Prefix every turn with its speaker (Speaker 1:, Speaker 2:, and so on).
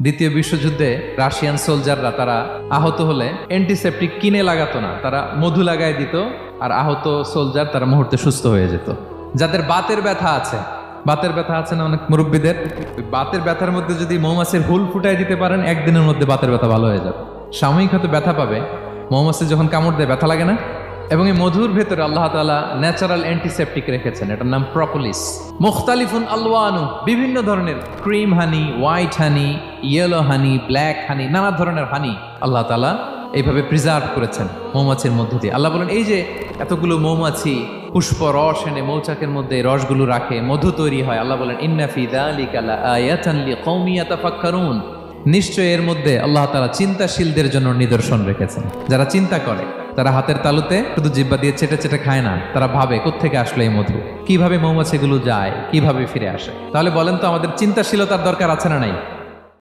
Speaker 1: দ্বিতীয় বিশ্বযুদ্ধে রাশিয়ান সোলজাররা তারা আহত হলে অ্যান্টিসেপটিক কিনে লাগাতো না, তারা মধু লাগায় দিত, আর আহত সোলজার তারা মুহূর্তে সুস্থ হয়ে যেত। যাদের বাতের ব্যথা আছে, বাতের ব্যথা আছে না অনেক মুরব্বীদের, ওই বাতের ব্যথার মধ্যে যদি মৌমাছির হুল ফুটাই দিতে পারেন, একদিনের মধ্যে বাতের ব্যথা ভালো হয়ে যাবে। সাময়িক হয়তো ব্যথা পাবে, মৌমাছি যখন কামড় দেয় ব্যথা লাগে না। এবং এই মধুর ভেতরে আল্লাহ তাআলা ন্যাচারাল অ্যান্টিসেপটিক রেখেছেন, এটার নাম প্রপোলিস। মুখতালিফুন আলওয়ানু, বিভিন্ন ধরনের ক্রিম হানি, হোয়াইট হানি, ইয়েলো হানি, ব্ল্যাক হানি, নানা ধরনের হানি আল্লাহ তাআলা এইভাবে প্রিজার্ভ করেছেন মৌমাছির মধ্য দিয়ে। আল্লাহ বলেন, এই যে এতগুলো মৌমাছি পুষ্প রস এনে মৌচাকের মধ্যে রসগুলো রাখে, মধু তৈরি হয়। আল্লাহ বলেন, ইন্না ফি যালিকা লাআয়াতান লিকওমি ইয়াতাফাক্কারুন, নিশ্চয় এর মধ্যে আল্লাহ তাআলা চিন্তাশীলদের জন্য নিদর্শন রেখেছেন। যারা চিন্তা করে, তারা হাতের তালুতে শুধু জিহ্বা দিয়ে চেটে চেটে খায় না, তারা ভাবে কোত্থেকে আসলো এই মধু, কিভাবে মৌমাছিগুলো যায়, কিভাবে ফিরে আসে। তাহলে বলেন তো, আমাদের চিন্তাশীলতার দরকার আছে না নাই?